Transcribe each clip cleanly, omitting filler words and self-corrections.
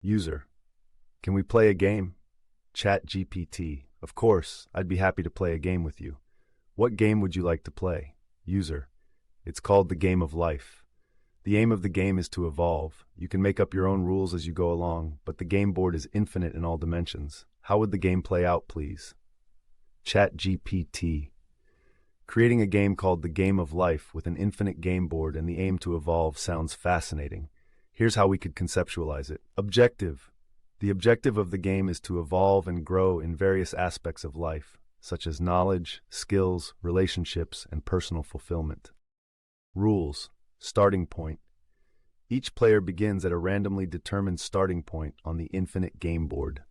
User: can we play a game? ChatGPT: of course, I'd be happy to play a game with you. What game would you like to play? User: it's called the game of life. The aim of the game is to evolve. You can make up your own rules as you go along, but the game board is infinite in all dimensions. How would the game play out, please? ChatGPT: creating a game called the game of life with an infinite game board and the aim to evolve sounds fascinating. Here's how we could conceptualize it. Objective: the objective of the game is to evolve and grow in various aspects of life, such as knowledge, skills, relationships, and personal fulfillment. Rules: starting point: each player begins at a randomly determined starting point on the infinite game board.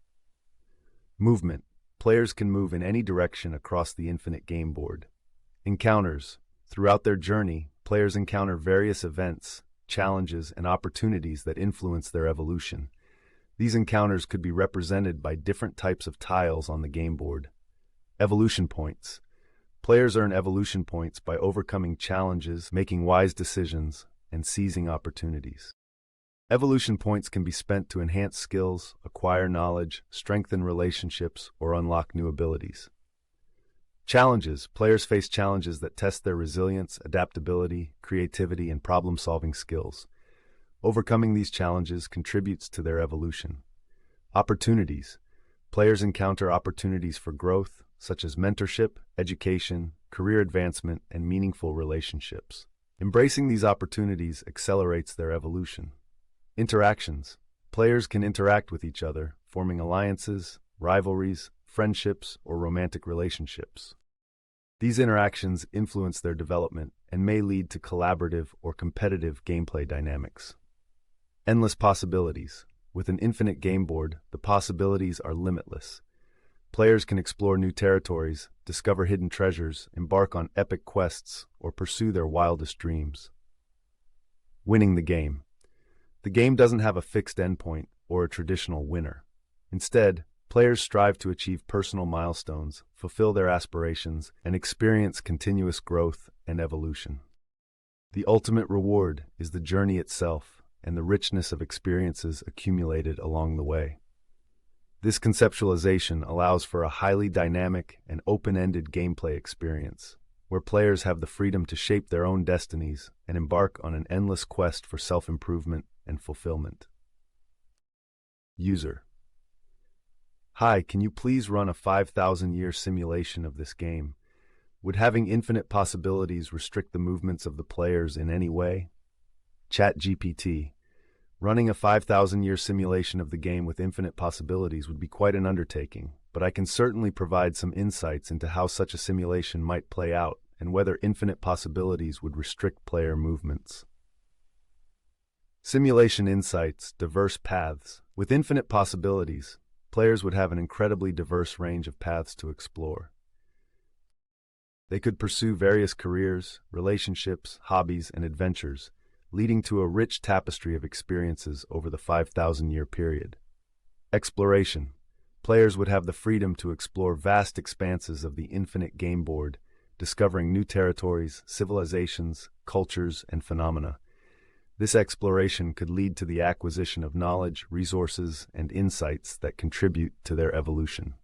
Movement: players can move in any direction across the infinite game board. Encounters: throughout their journey, players encounter various events, challenges, and opportunities that influence their evolution. These encounters could be represented by different types of tiles on the game board. Evolution points: players earn evolution points by overcoming challenges, making wise decisions, and seizing opportunities. Evolution points can be spent to enhance skills, acquire knowledge, strengthen relationships, or unlock new abilities. Challenges: players face challenges that test their resilience, adaptability, creativity, and problem-solving skills. Overcoming these challenges contributes to their evolution. Opportunities: players encounter opportunities for growth, such as mentorship, education, career advancement, and meaningful relationships. Embracing these opportunities accelerates their evolution. Interactions: players can interact with each other, forming alliances, rivalries, friendships, or romantic relationships. These interactions influence their development and may lead to collaborative or competitive gameplay dynamics. Endless possibilities: with an infinite game board, the possibilities are limitless. Players can explore new territories, discover hidden treasures, embark on epic quests, or pursue their wildest dreams. Winning the game: the game doesn't have a fixed endpoint or a traditional winner. Instead, players strive to achieve personal milestones, fulfill their aspirations, and experience continuous growth and evolution. The ultimate reward is the journey itself and the richness of experiences accumulated along the way. This conceptualization allows for a highly dynamic and open-ended gameplay experience, where players have the freedom to shape their own destinies and embark on an endless quest for self-improvement and fulfillment. User: hi, can you please run a 5,000-year simulation of this game? Would having infinite possibilities restrict the movements of the players in any way? ChatGPT: running a 5,000-year simulation of the game with infinite possibilities would be quite an undertaking, but I can certainly provide some insights into how such a simulation might play out and whether infinite possibilities would restrict player movements. Simulation insights: diverse paths. With infinite possibilities, players would have an incredibly diverse range of paths to explore. They could pursue various careers, relationships, hobbies, and adventures, leading to a rich tapestry of experiences over the 5,000-year period. Exploration: players would have the freedom to explore vast expanses of the infinite game board, discovering new territories, civilizations, cultures, and phenomena. This exploration could lead to the acquisition of knowledge, resources, and insights that contribute to their evolution.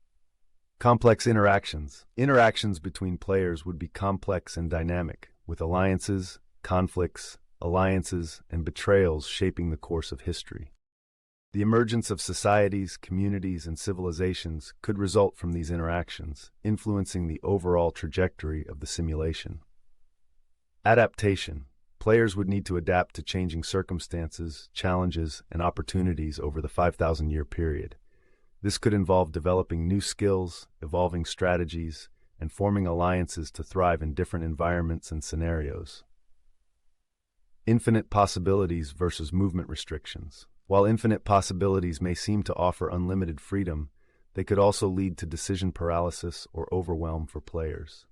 Complex interactions: interactions between players would be complex and dynamic, with alliances, conflicts, alliances, and betrayals shaping the course of history. The emergence of societies, communities, and civilizations could result from these interactions, influencing the overall trajectory of the simulation. Adaptation: players would need to adapt to changing circumstances, challenges, and opportunities over the 5,000-year period. This could involve developing new skills, evolving strategies, and forming alliances to thrive in different environments and scenarios. Infinite possibilities versus movement restrictions. While infinite possibilities may seem to offer unlimited freedom, they could also lead to decision paralysis or overwhelm for players.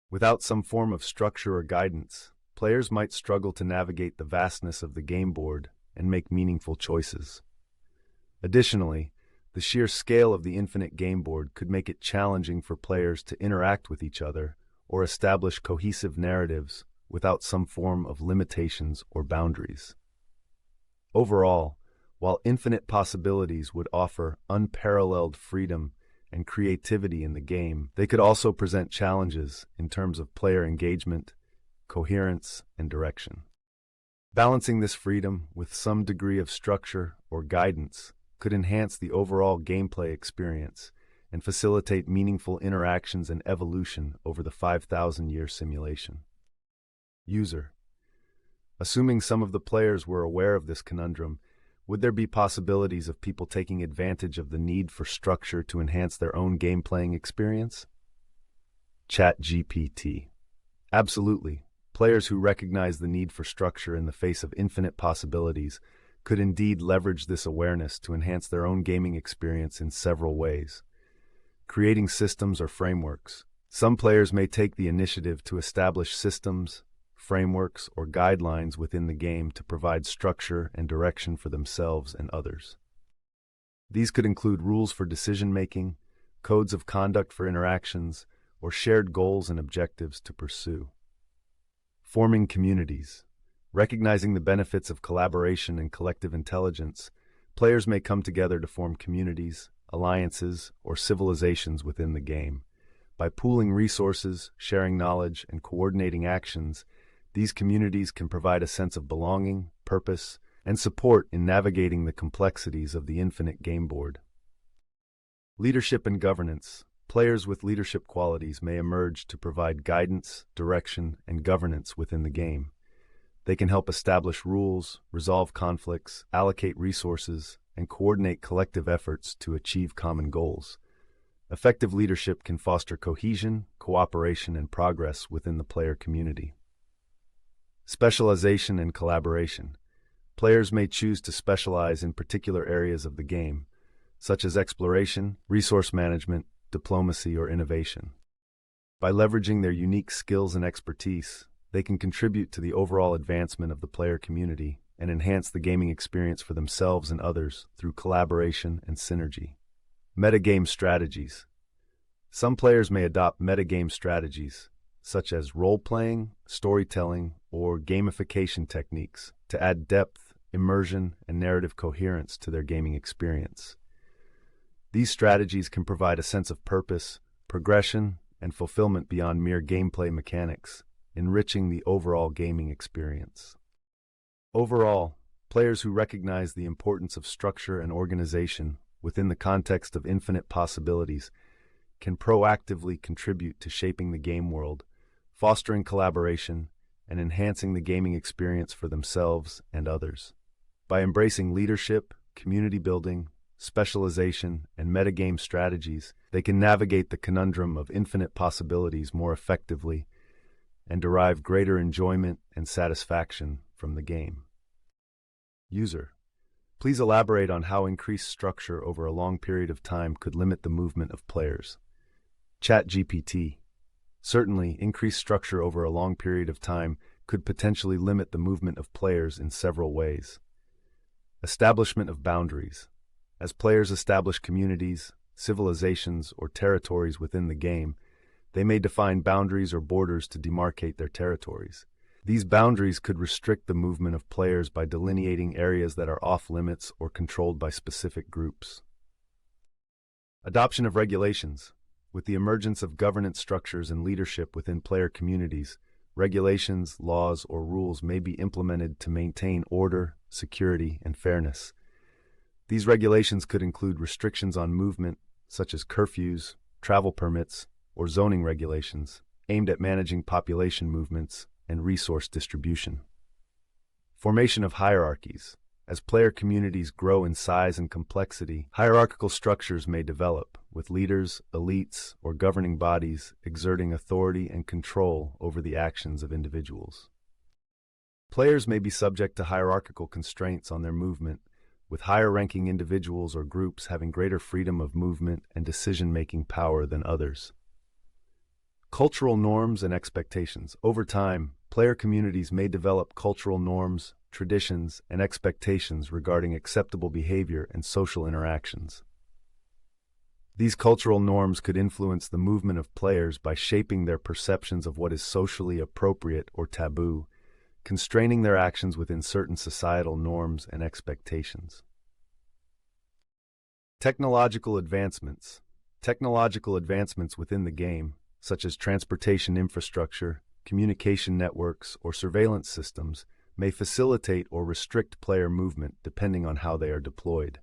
Without some form of structure or guidance, players might struggle to navigate the vastness of the game board and make meaningful choices. Additionally, the sheer scale of the infinite game board could make it challenging for players to interact with each other or establish cohesive narratives without some form of limitations or boundaries. Overall, While infinite possibilities would offer unparalleled freedom and creativity in the game, they could also present challenges in terms of player engagement, coherence, and direction. Balancing this freedom with some degree of structure or guidance could enhance the overall gameplay experience and facilitate meaningful interactions and evolution over the 5,000-year simulation. User: assuming some of the players were aware of this conundrum, would there be possibilities of people taking advantage of the need for structure to enhance their own game-playing experience? ChatGPT: absolutely. Players who recognize the need for structure in the face of infinite possibilities could indeed leverage this awareness to enhance their own gaming experience in several ways. Creating systems or frameworks. Some players may take the initiative to establish systems, frameworks, or guidelines within the game to provide structure and direction for themselves and others. These could include rules for decision-making, codes of conduct for interactions, or shared goals and objectives to pursue. Forming communities. Recognizing the benefits of collaboration and collective intelligence, players may come together to form communities, alliances, or civilizations within the game. By pooling resources, sharing knowledge, and coordinating actions, these communities can provide a sense of belonging, purpose, and support in navigating the complexities of the infinite game board. Leadership and governance. Players with leadership qualities may emerge to provide guidance, direction, and governance within the game. They can help establish rules, resolve conflicts, allocate resources, and coordinate collective efforts to achieve common goals. Effective leadership can foster cohesion, cooperation, and progress within the player community. Specialization and collaboration. Players may choose to specialize in particular areas of the game, such as exploration, resource management, diplomacy, or innovation. By leveraging their unique skills and expertise, they can contribute to the overall advancement of the player community and enhance the gaming experience for themselves and others through collaboration and synergy. Metagame strategies. Some players may adopt metagame strategies, such as role-playing, storytelling, or gamification techniques to add depth, immersion, and narrative coherence to their gaming experience. These strategies can provide a sense of purpose, progression, and fulfillment beyond mere gameplay mechanics, enriching the overall gaming experience. Overall, players who recognize the importance of structure and organization within the context of infinite possibilities can proactively contribute to shaping the game world, fostering collaboration, and enhancing the gaming experience for themselves and others. By embracing leadership, community building, specialization, and metagame strategies, they can navigate the conundrum of infinite possibilities more effectively and derive greater enjoyment and satisfaction from the game. User: please elaborate on how increased structure over a long period of time could limit the movement of players. ChatGPT: certainly, increased structure over a long period of time could potentially limit the movement of players in several ways. Establishment of boundaries. As players establish communities, civilizations, or territories within the game, they may define boundaries or borders to demarcate their territories. These boundaries could restrict the movement of players by delineating areas that are off-limits or controlled by specific groups. Adoption of regulations. With the emergence of governance structures and leadership within player communities, regulations, laws, or rules may be implemented to maintain order, security, and fairness. These regulations could include restrictions on movement, such as curfews, travel permits, or zoning regulations, aimed at managing population movements and resource distribution. Formation of hierarchies. As player communities grow in size and complexity, hierarchical structures may develop, with leaders, elites, or governing bodies exerting authority and control over the actions of individuals. Players may be subject to hierarchical constraints on their movement, with higher-ranking individuals or groups having greater freedom of movement and decision-making power than others. Cultural norms and expectations. Over time, player communities may develop cultural norms, traditions, and expectations regarding acceptable behavior and social interactions. These cultural norms could influence the movement of players by shaping their perceptions of what is socially appropriate or taboo, constraining their actions within certain societal norms and expectations. Technological advancements. Technological advancements within the game, such as transportation infrastructure, communication networks, or surveillance systems, may facilitate or restrict player movement depending on how they are deployed.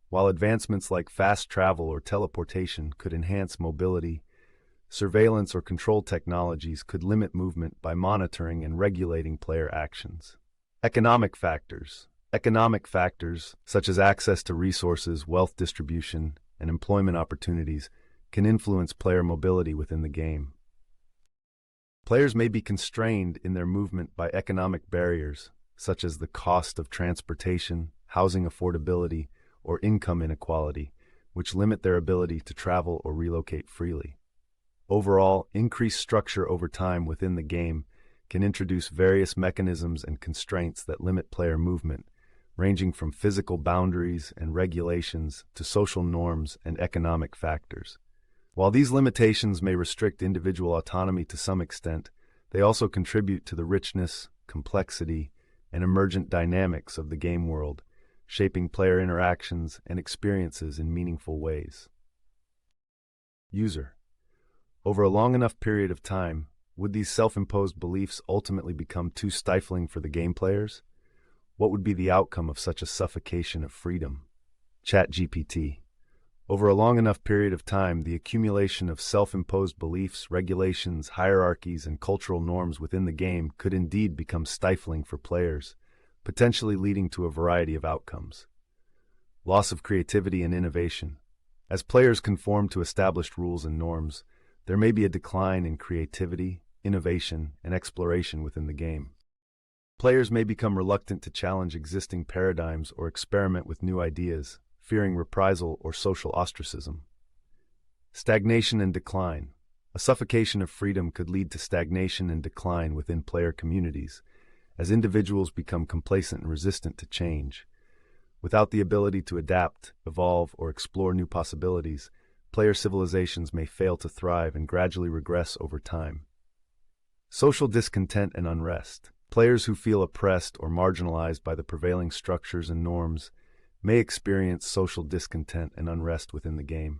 While advancements like fast travel or teleportation could enhance mobility, surveillance or control technologies could limit movement by monitoring and regulating player actions. Economic factors. Economic factors, such as access to resources, wealth distribution, and employment opportunities, can influence player mobility within the game. Players may be constrained in their movement by economic barriers, such as the cost of transportation, housing affordability, or income inequality, which limit their ability to travel or relocate freely. Overall, increased structure over time within the game can introduce various mechanisms and constraints that limit player movement, ranging from physical boundaries and regulations to social norms and economic factors. While these limitations may restrict individual autonomy to some extent, they also contribute to the richness, complexity, and emergent dynamics of the game world, shaping player interactions and experiences in meaningful ways. User. Over a long enough period of time, would these self-imposed beliefs ultimately become too stifling for the game players? What would be the outcome of such a suffocation of freedom? ChatGPT. Over a long enough period of time, the accumulation of self-imposed beliefs, regulations, hierarchies, and cultural norms within the game could indeed become stifling for players, potentially leading to a variety of outcomes. Loss of creativity and innovation. As players conform to established rules and norms, there may be a decline in creativity, innovation, and exploration within the game. Players may become reluctant to challenge existing paradigms or experiment with new ideas, fearing reprisal or social ostracism. Stagnation and decline. A suffocation of freedom could lead to stagnation and decline within player communities, as individuals become complacent and resistant to change. Without the ability to adapt, evolve, or explore new possibilities, player civilizations may fail to thrive and gradually regress over time. Social discontent and unrest. Players who feel oppressed or marginalized by the prevailing structures and norms may experience social discontent and unrest within the game.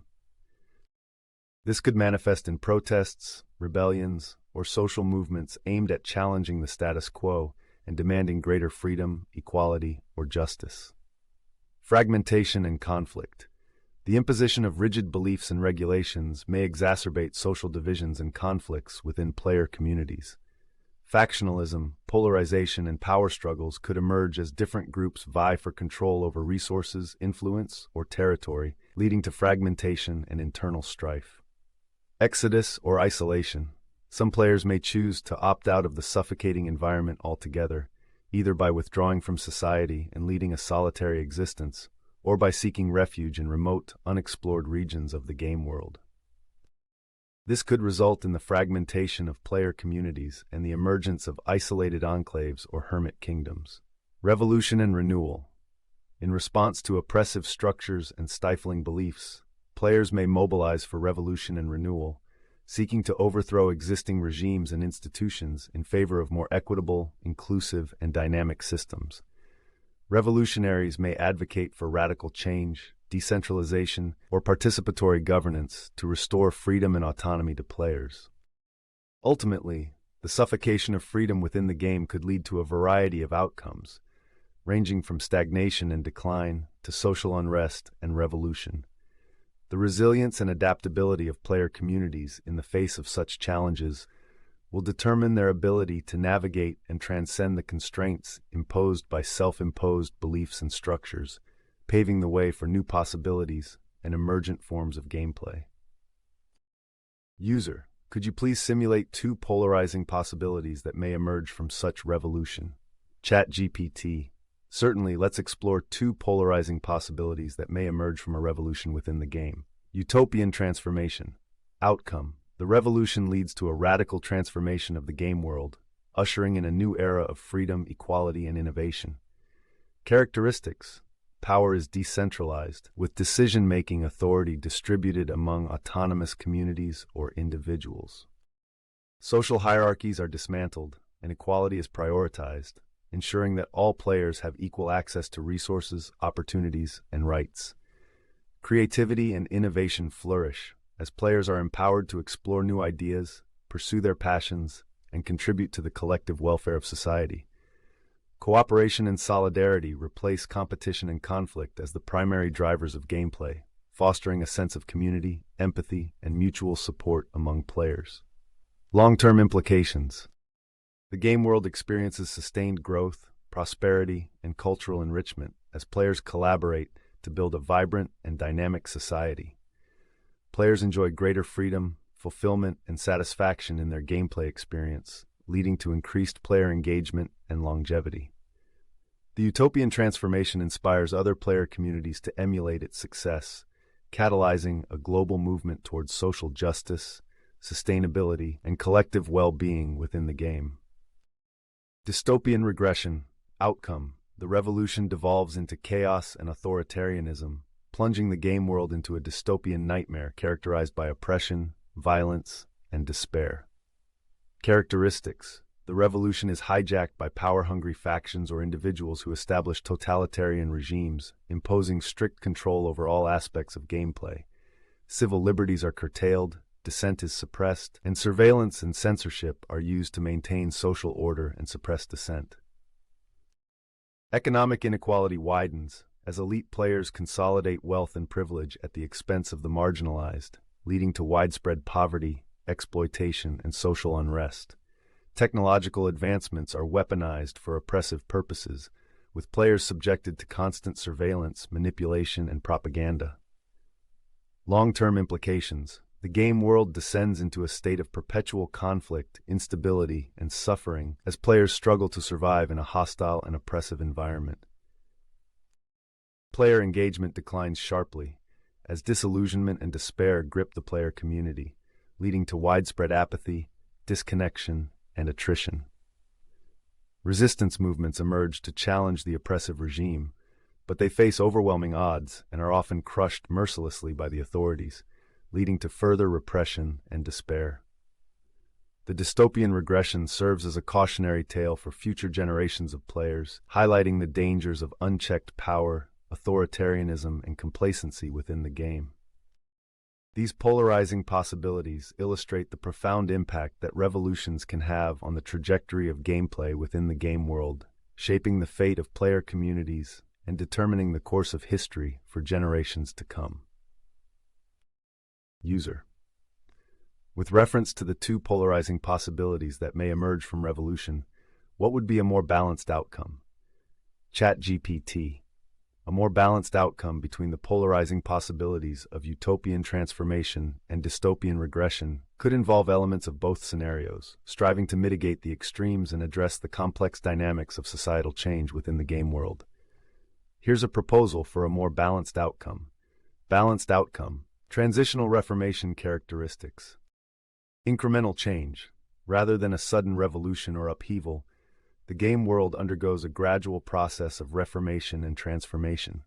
This could manifest in protests, rebellions, or social movements aimed at challenging the status quo and demanding greater freedom, equality, or justice. Fragmentation and conflict. The imposition of rigid beliefs and regulations may exacerbate social divisions and conflicts within player communities. Factionalism, polarization, and power struggles could emerge as different groups vie for control over resources, influence, or territory, leading to fragmentation and internal strife. Exodus or isolation. Some players may choose to opt out of the suffocating environment altogether, either by withdrawing from society and leading a solitary existence, or by seeking refuge in remote, unexplored regions of the game world. This could result in the fragmentation of player communities and the emergence of isolated enclaves or hermit kingdoms. Revolution and renewal. In response to oppressive structures and stifling beliefs, players may mobilize for revolution and renewal, seeking to overthrow existing regimes and institutions in favor of more equitable, inclusive, and dynamic systems. Revolutionaries may advocate for radical change, decentralization, or participatory governance to restore freedom and autonomy to players. Ultimately, the suffocation of freedom within the game could lead to a variety of outcomes, ranging from stagnation and decline to social unrest and revolution. The resilience and adaptability of player communities in the face of such challenges will determine their ability to navigate and transcend the constraints imposed by self-imposed beliefs and structures, paving the way for new possibilities and emergent forms of gameplay. User, could you please simulate two polarizing possibilities that may emerge from such revolution? ChatGPT. Certainly, let's explore two polarizing possibilities that may emerge from a revolution within the game. Utopian transformation. Outcome. The revolution leads to a radical transformation of the game world, ushering in a new era of freedom, equality, and innovation. Characteristics. Power is decentralized, with decision-making authority distributed among autonomous communities or individuals. Social hierarchies are dismantled, and equality is prioritized, ensuring that all players have equal access to resources, opportunities, and rights. Creativity and innovation flourish as players are empowered to explore new ideas, pursue their passions, and contribute to the collective welfare of society. Cooperation and solidarity replace competition and conflict as the primary drivers of gameplay, fostering a sense of community, empathy, and mutual support among players. Long-term implications. The game world experiences sustained growth, prosperity, and cultural enrichment as players collaborate to build a vibrant and dynamic society. Players enjoy greater freedom, fulfillment, and satisfaction in their gameplay experience, leading to increased player engagement and longevity. The utopian transformation inspires other player communities to emulate its success, catalyzing a global movement towards social justice, sustainability, and collective well-being within the game. Dystopian regression. Outcome. The revolution devolves into chaos and authoritarianism, plunging the game world into a dystopian nightmare characterized by oppression, violence, and despair. Characteristics. The revolution is hijacked by power-hungry factions or individuals who establish totalitarian regimes, imposing strict control over all aspects of gameplay. Civil liberties are curtailed, dissent is suppressed, and surveillance and censorship are used to maintain social order and suppress dissent. Economic inequality widens as elite players consolidate wealth and privilege at the expense of the marginalized, leading to widespread poverty, exploitation, and social unrest. Technological advancements are weaponized for oppressive purposes, with players subjected to constant surveillance, manipulation, and propaganda. Long-term implications. The game world descends into a state of perpetual conflict, instability, and suffering as players struggle to survive in a hostile and oppressive environment. Player engagement declines sharply as disillusionment and despair grip the player community, leading to widespread apathy, disconnection, and attrition. Resistance movements emerge to challenge the oppressive regime, but they face overwhelming odds and are often crushed mercilessly by the authorities, leading to further repression and despair. The dystopian regression serves as a cautionary tale for future generations of players, highlighting the dangers of unchecked power, authoritarianism, and complacency within the game. These polarizing possibilities illustrate the profound impact that revolutions can have on the trajectory of gameplay within the game world, shaping the fate of player communities and determining the course of history for generations to come. User. With reference to the two polarizing possibilities that may emerge from revolution, what would be a more balanced outcome? ChatGPT. A more balanced outcome between the polarizing possibilities of utopian transformation and dystopian regression could involve elements of both scenarios, striving to mitigate the extremes and address the complex dynamics of societal change within the game world. Here's a proposal for a more balanced outcome. Balanced outcome. Transitional reformation characteristics. Incremental change. Rather than a sudden revolution or upheaval, the game world undergoes a gradual process of reformation and transformation.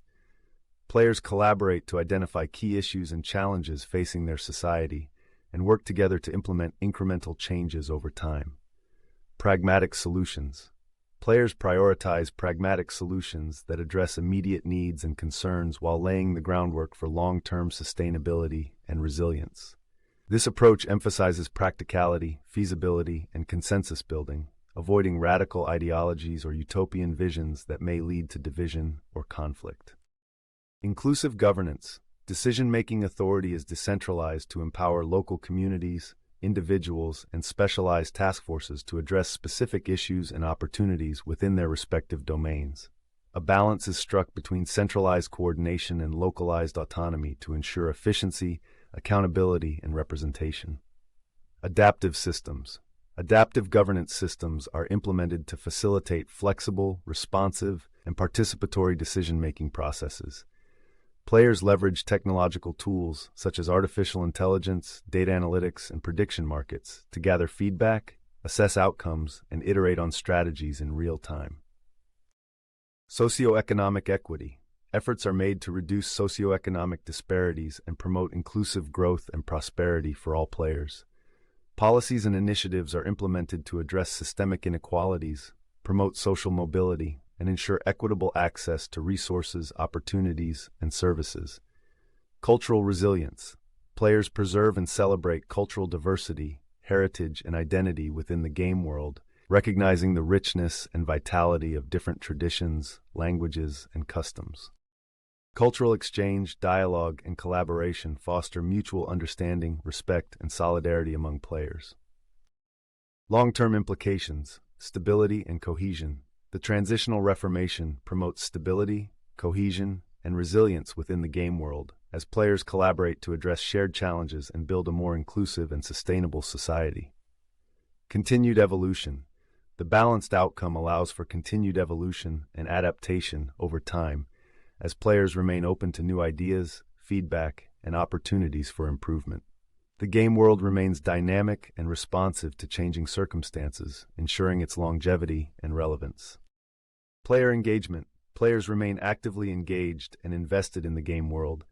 Players collaborate to identify key issues and challenges facing their society and work together to implement incremental changes over time. Pragmatic solutions. Players prioritize pragmatic solutions that address immediate needs and concerns while laying the groundwork for long-term sustainability and resilience. This approach emphasizes practicality, feasibility, and consensus building, avoiding radical ideologies or utopian visions that may lead to division or conflict. Inclusive governance. Decision-making authority is decentralized to empower local communities, individuals, and specialized task forces to address specific issues and opportunities within their respective domains. A balance is struck between centralized coordination and localized autonomy to ensure efficiency, accountability, and representation. Adaptive systems. Adaptive governance systems are implemented to facilitate flexible, responsive, and participatory decision-making processes. Players leverage technological tools such as artificial intelligence, data analytics, and prediction markets to gather feedback, assess outcomes, and iterate on strategies in real time. Socioeconomic equity. Efforts are made to reduce socioeconomic disparities and promote inclusive growth and prosperity for all players. Policies and initiatives are implemented to address systemic inequalities, promote social mobility, and ensure equitable access to resources, opportunities, and services. Cultural resilience. Players preserve and celebrate cultural diversity, heritage, and identity within the game world, recognizing the richness and vitality of different traditions, languages, and customs. Cultural exchange, dialogue, and collaboration foster mutual understanding, respect, and solidarity among players. Long-term implications, stability and cohesion. The transitional reformation promotes stability, cohesion, and resilience within the game world, as players collaborate to address shared challenges and build a more inclusive and sustainable society. Continued evolution. The balanced outcome allows for continued evolution and adaptation over time, as players remain open to new ideas, feedback, and opportunities for improvement. The game world remains dynamic and responsive to changing circumstances, ensuring its longevity and relevance. Player engagement. Players remain actively engaged and invested in the game world,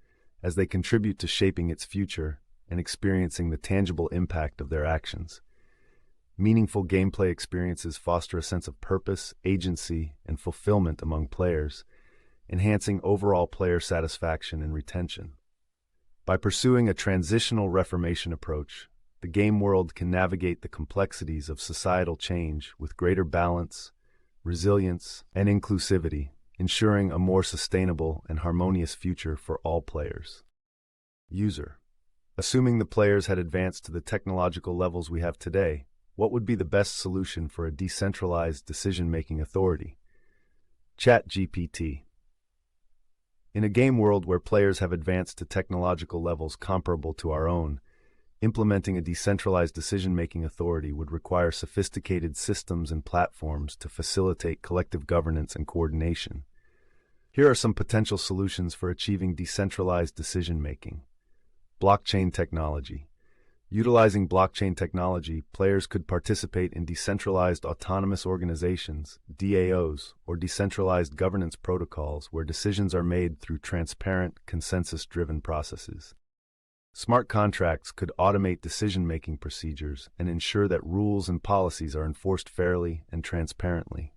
as they contribute to shaping its future and experiencing the tangible impact of their actions. Meaningful gameplay experiences foster a sense of purpose, agency, and fulfillment among players, enhancing overall player satisfaction and retention. By pursuing a transitional reformation approach, the game world can navigate the complexities of societal change with greater balance, resilience, and inclusivity, ensuring a more sustainable and harmonious future for all players. User. Assuming the players had advanced to the technological levels we have today, what would be the best solution for a decentralized decision-making authority? ChatGPT. In a game world where players have advanced to technological levels comparable to our own, implementing a decentralized decision-making authority would require sophisticated systems and platforms to facilitate collective governance and coordination. Here are some potential solutions for achieving decentralized decision-making. Blockchain technology. Utilizing blockchain technology, players could participate in decentralized autonomous organizations, DAOs, or decentralized governance protocols where decisions are made through transparent, consensus-driven processes. Smart contracts could automate decision-making procedures and ensure that rules and policies are enforced fairly and transparently.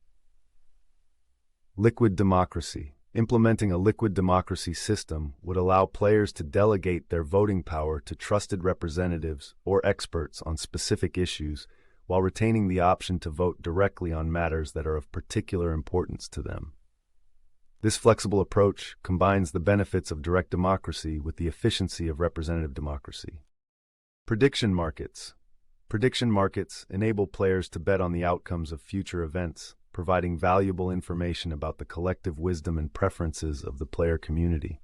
Liquid democracy. Implementing a liquid democracy system would allow players to delegate their voting power to trusted representatives or experts on specific issues, while retaining the option to vote directly on matters that are of particular importance to them. This flexible approach combines the benefits of direct democracy with the efficiency of representative democracy. Prediction markets. Prediction markets enable players to bet on the outcomes of future events, providing valuable information about the collective wisdom and preferences of the player community.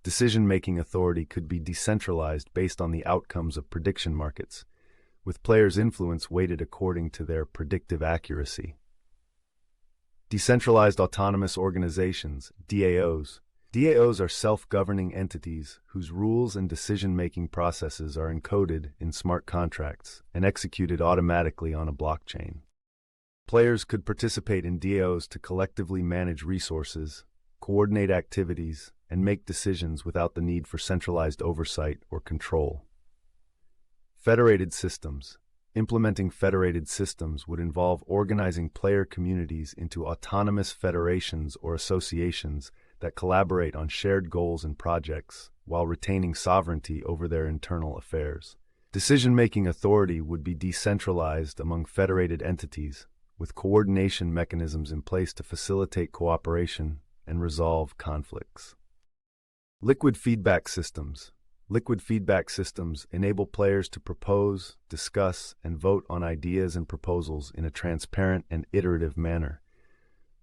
Decision-making authority could be decentralized based on the outcomes of prediction markets, with players' influence weighted according to their predictive accuracy. Decentralized autonomous organizations, DAOs. DAOs are self-governing entities whose rules and decision-making processes are encoded in smart contracts and executed automatically on a blockchain. Players could participate in DAOs to collectively manage resources, coordinate activities, and make decisions without the need for centralized oversight or control. Federated systems. Implementing federated systems would involve organizing player communities into autonomous federations or associations that collaborate on shared goals and projects while retaining sovereignty over their internal affairs. Decision-making authority would be decentralized among federated entities, with coordination mechanisms in place to facilitate cooperation and resolve conflicts. Liquid feedback systems. Liquid feedback systems enable players to propose, discuss, and vote on ideas and proposals in a transparent and iterative manner.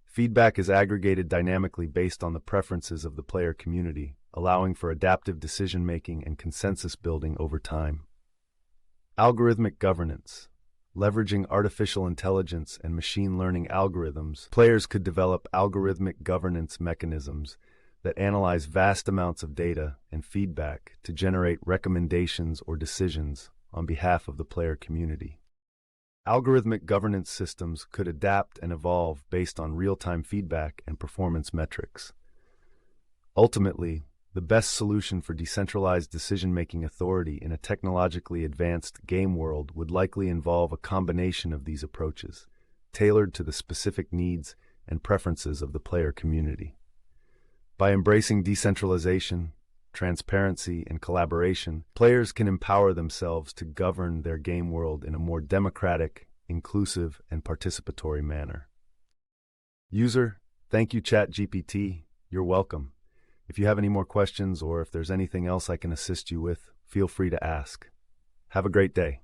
Feedback is aggregated dynamically based on the preferences of the player community, allowing for adaptive decision-making and consensus building over time. Algorithmic governance. Leveraging artificial intelligence and machine learning algorithms, players could develop algorithmic governance mechanisms that analyze vast amounts of data and feedback to generate recommendations or decisions on behalf of the player community. Algorithmic governance systems could adapt and evolve based on real-time feedback and performance metrics. Ultimately, the best solution for decentralized decision-making authority in a technologically advanced game world would likely involve a combination of these approaches, tailored to the specific needs and preferences of the player community. By embracing decentralization, transparency, and collaboration, players can empower themselves to govern their game world in a more democratic, inclusive, and participatory manner. User, thank you ChatGPT. You're welcome. If you have any more questions or if there's anything else I can assist you with, feel free to ask. Have a great day.